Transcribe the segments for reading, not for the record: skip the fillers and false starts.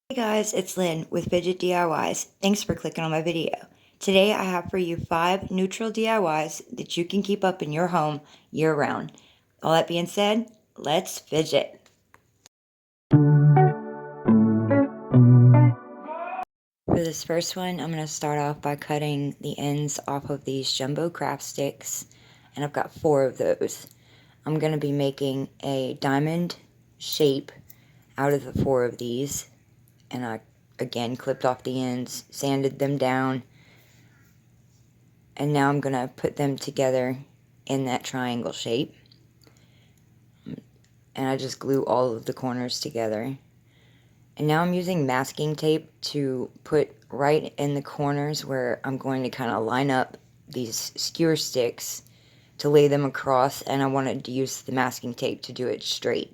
Hey guys, it's Lynn with Fidget DIYs. Thanks for clicking on my video. Today I have for you 5 neutral DIYs that you can keep up in your home year round. All that being said, let's fidget. For this first one, I'm going to start off by cutting the ends off of these jumbo craft sticks, and I've got 4 of those. I'm going to be making a diamond shape out of the 4 of these, and I again clipped off the ends, sanded them down, and now I'm going to put them together in that triangle shape. And I just glue all of the corners together. And now I'm using masking tape to put right in the corners where I'm going to kind of line up these skewer sticks to lay them across, and I wanted to use the masking tape to do it straight.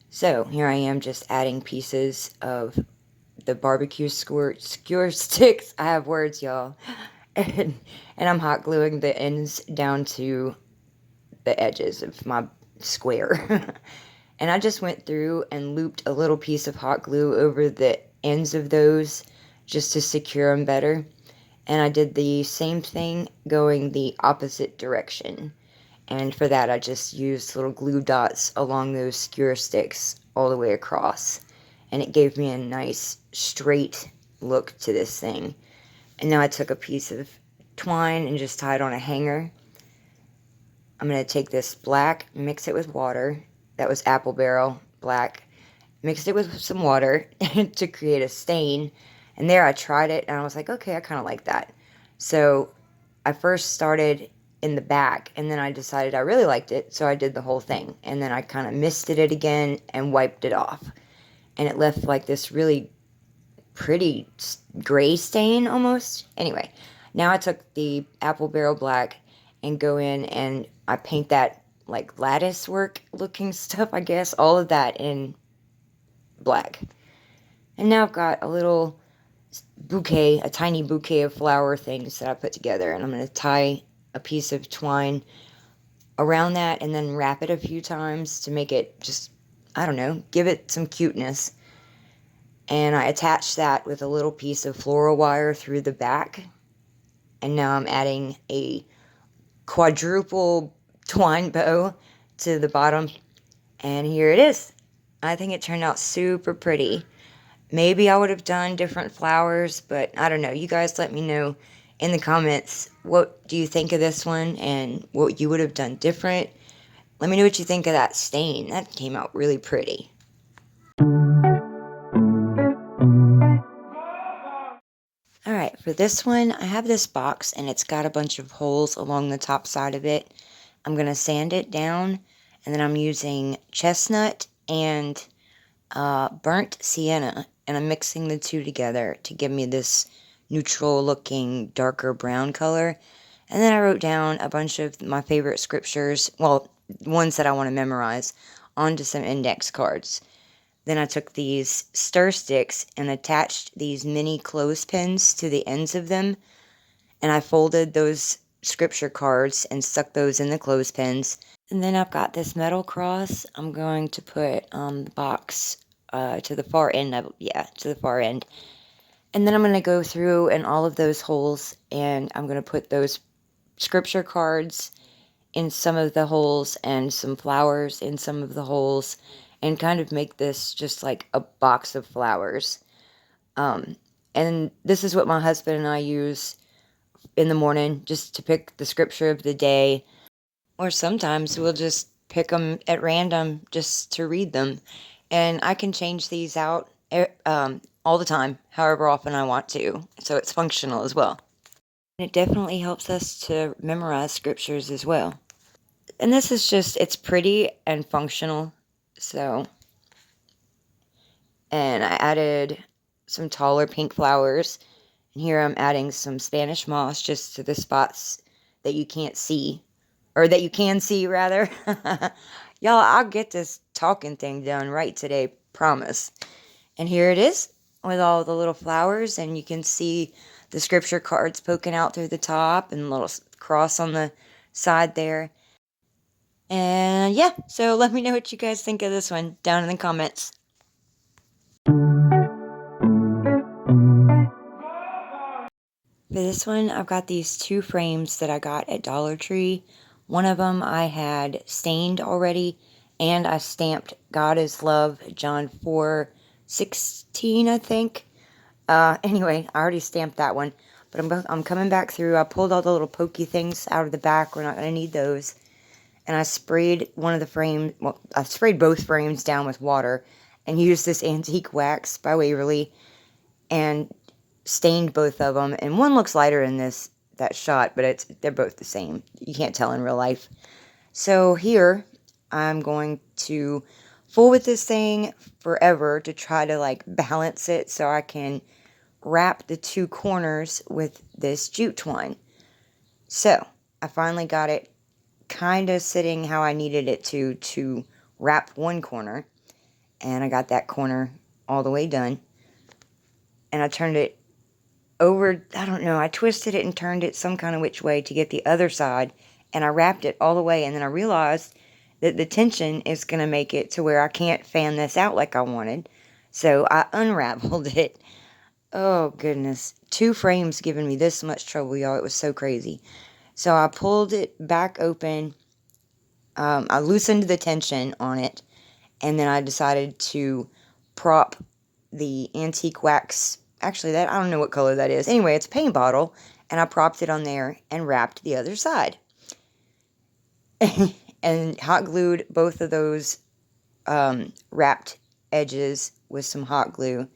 So here I am just adding pieces of the barbecue skewer sticks. I have words, y'all. And I'm hot gluing the ends down to the edges of my square. And I just went through and looped a little piece of hot glue over the ends of those just to secure them better. And I did the same thing going the opposite direction. And for that I just used little glue dots along those skewer sticks all the way across. And it gave me a nice straight look to this thing. And now I took a piece of twine and just tied on a hanger. I'm going to take this black, mix it with water. That was apple barrel black. Mixed it with some water to create a stain. And there I tried it and I was like, okay, I kind of like that. So I first started in the back, and then I decided I really liked it, so I did the whole thing. And then I kind of misted it again and wiped it off. And it left like this really pretty gray stain almost. Anyway, now I took the apple barrel black and go in and I paint that like lattice work looking stuff, I guess, all of that in black. And now I've got a little bouquet, a tiny bouquet of flower things that I put together, and I'm going to tie a piece of twine around that and then wrap it a few times to make it just, I don't know, give it some cuteness. And I attached that with a little piece of floral wire through the back. And now I'm adding a quadruple twine bow to the bottom. And here it is. I think it turned out super pretty. Maybe I would have done different flowers, but I don't know. You guys let me know in the comments, what do you think of this one and what you would have done different. Let me know what you think of that stain. That came out really pretty. Alright, for this one, I have this box and it's got a bunch of holes along the top side of it. I'm going to sand it down, and then I'm using chestnut and burnt sienna, and I'm mixing the two together to give me this neutral looking darker brown color. And then I wrote down a bunch of my favorite scriptures, well, ones that I want to memorize, onto some index cards. Then I took these stir sticks and attached these mini clothespins to the ends of them, and I folded those scripture cards and stuck those in the clothespins. And then I've got this metal cross I'm going to put on the box to the far end of, to the far end. And then I'm going to go through in all of those holes, and I'm going to put those scripture cards in some of the holes and some flowers in some of the holes, and kind of make this just like a box of flowers. And this is what my husband and I use in the morning just to pick the scripture of the day, or sometimes we'll just pick them at random just to read them. And I can change these out all the time, however often I want to, so it's functional as well. And it definitely helps us to memorize scriptures as well. And this is just, it's pretty and functional, so. And I added some taller pink flowers, and here I'm adding some Spanish moss just to the spots that you can't see, or that you can see rather. Y'all, I'll get this talking thing done right today, promise. And here it is with all the little flowers, and you can see the scripture cards poking out through the top and a little cross on the side there. And yeah, so let me know what you guys think of this one down in the comments. For this one, I've got these 2 frames that I got at Dollar Tree. One of them I had stained already, and I stamped God is Love, John 4:16, I think. Anyway, I already stamped that one, but I'm coming back through. I pulled all the little pokey things out of the back. We're not going to need those. And I sprayed one of the frames, well, I sprayed both frames down with water and used this antique wax by Waverly and stained both of them. And one looks lighter in that shot, but they're both the same. You can't tell in real life. So here, I'm going to fool with this thing forever to try to like balance it so I can wrap the 2 corners with this jute twine. So I finally got it kind of sitting how I needed it to wrap one corner, and I got that corner all the way done, and I turned it over, I don't know, I twisted it and turned it some kind of which way to get the other side, and I wrapped it all the way, and then I realized that the tension is going to make it to where I can't fan this out like I wanted, so I unraveled it. Oh goodness, 2 frames giving me this much trouble, y'all. It was so crazy. So I pulled it back open. I loosened the tension on it, and then I decided to prop the antique wax. Actually, I don't know what color that is. Anyway, it's a paint bottle, and I propped it on there and wrapped the other side. And hot glued both of those wrapped edges with some hot glue.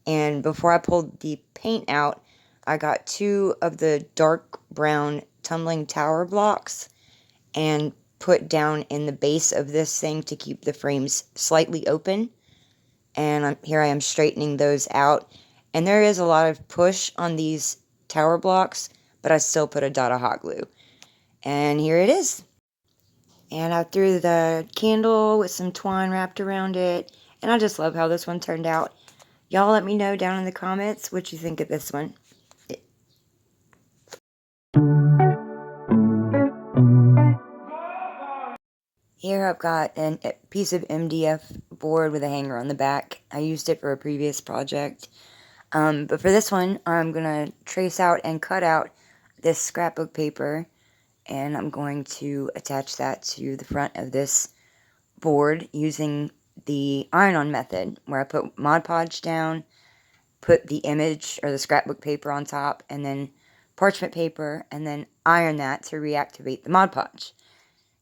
And before I pulled the paint out, I got 2 of the dark brown tumbling tower blocks and put down in the base of this thing to keep the frames slightly open. And here I am straightening those out. And there is a lot of push on these tower blocks, but I still put a dot of hot glue. And here it is. And I threw the candle with some twine wrapped around it. And I just love how this one turned out. Y'all let me know down in the comments what you think of this one. Here I've got a piece of MDF board with a hanger on the back. I used it for a previous project. But for this one, I'm going to trace out and cut out this scrapbook paper. And I'm going to attach that to the front of this board using the iron-on method, where I put Mod Podge down, put the image or the scrapbook paper on top, and then parchment paper, and then iron that to reactivate the Mod Podge.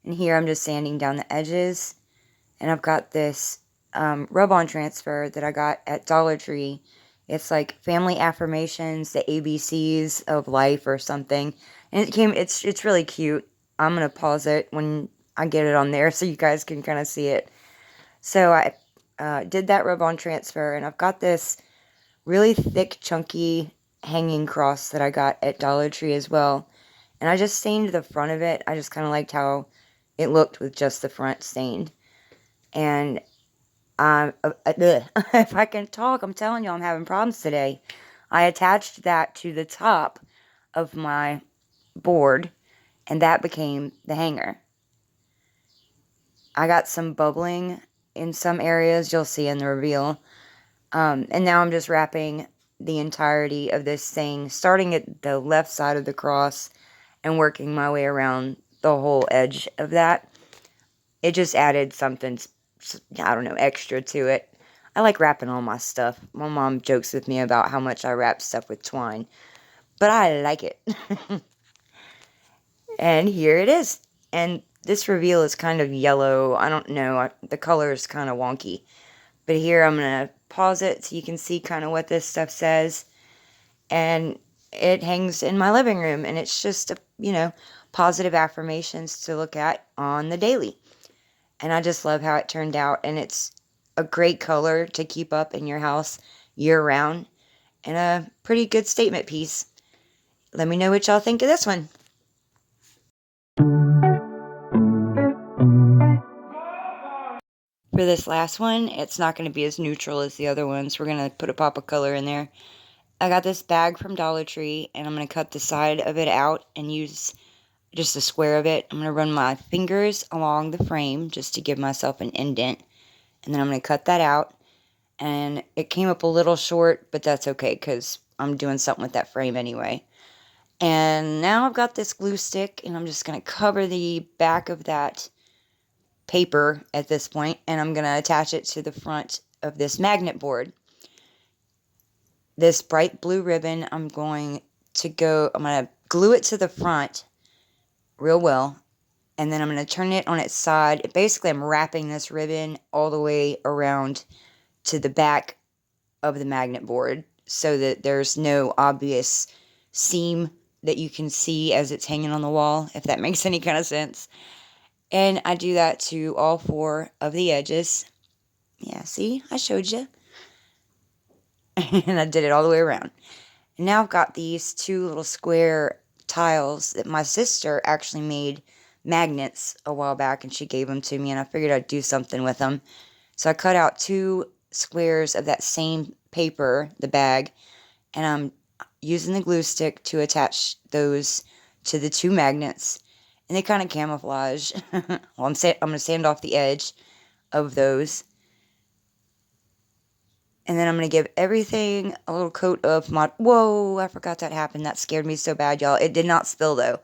And here I'm just sanding down the edges, and I've got this rub-on transfer that I got at Dollar Tree. It's like family affirmations, the ABCs of life or something. And it's really cute. I'm going to pause it when I get it on there so you guys can kind of see it. So I did that rub-on transfer, and I've got this really thick, chunky hanging cross that I got at Dollar Tree as well. And I just stained the front of it. I just kind of liked how it looked with just the front stained. And if I can talk, I'm telling you, I'm having problems today. I attached that to the top of my board, and that became the hanger. I got some bubbling in some areas, you'll see in the reveal. And now I'm just wrapping the entirety of this thing, starting at the left side of the cross and working my way around the whole edge of that. It just added something, I don't know, extra to it. I like wrapping all my stuff. My mom jokes with me about how much I wrap stuff with twine, but I like it. And here it is. And this reveal is kind of yellow. I don't know. The color is kind of wonky. But here I'm going to pause it so you can see kind of what this stuff says. And it hangs in my living room. And it's just, positive affirmations to look at on the daily. And I just love how it turned out. And it's a great color to keep up in your house year-round. And a pretty good statement piece. Let me know what y'all think of this one. For this last one, it's not going to be as neutral as the other ones. We're going to put a pop of color in there. I got this bag from Dollar Tree, and I'm going to cut the side of it out and use just a square of it. I'm going to run my fingers along the frame just to give myself an indent. And then I'm going to cut that out. And it came up a little short, but that's okay because I'm doing something with that frame anyway. And now I've got this glue stick, and I'm just going to cover the back of that paper at this point, and I'm going to attach it to the front of this magnet board. This bright blue ribbon, I'm going to glue it to the front real well, and then I'm going to turn it on its side. Basically, I'm wrapping this ribbon all the way around to the back of the magnet board so that there's no obvious seam that you can see as it's hanging on the wall, if that makes any kind of sense. And I do that to all 4 of the edges. Yeah, see? I showed you. And I did it all the way around. And now I've got these 2 little square tiles that my sister actually made magnets a while back, and she gave them to me, and I figured I'd do something with them. So I cut out 2 squares of that same paper, the bag, and I'm using the glue stick to attach those to the 2 magnets, and they kind of camouflage. Well, I'm going to sand off the edge of those, and then I'm going to give everything a little coat of Mod. Whoa, I forgot that happened. That scared me so bad, y'all. It did not spill, though.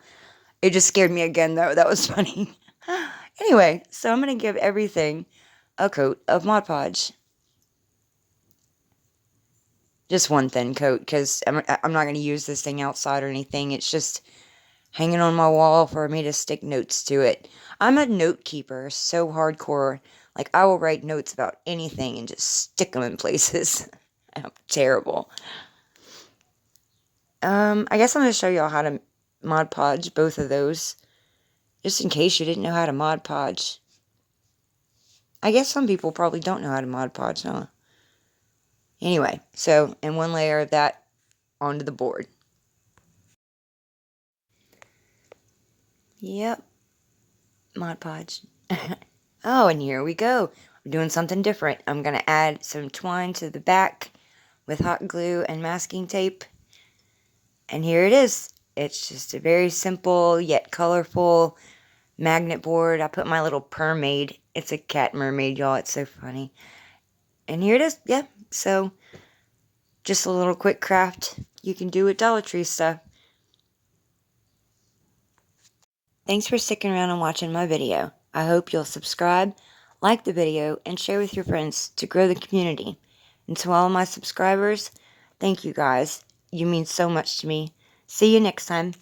It just scared me again, though. That was funny. Anyway, so I'm going to give everything a coat of Mod Podge. Just one thin coat, because I'm not going to use this thing outside or anything. It's just hanging on my wall for me to stick notes to it. I'm a note keeper, so hardcore. Like, I will write notes about anything and just stick them in places. I'm terrible. I guess I'm going to show y'all how to Mod Podge both of those. Just in case you didn't know how to Mod Podge. I guess some people probably don't know how to Mod Podge, huh? Anyway, so, and one layer of that onto the board. Yep. Mod Podge. Oh, and here we go. We're doing something different. I'm going to add some twine to the back with hot glue and masking tape. And here it is. It's just a very simple yet colorful magnet board. I put my little mermaid. It's a cat mermaid, y'all. It's so funny. And here it is. Yeah. So, just a little quick craft you can do with Dollar Tree stuff. Thanks for sticking around and watching my video. I hope you'll subscribe, like the video, and share with your friends to grow the community. And to all of my subscribers, thank you guys. You mean so much to me. See you next time.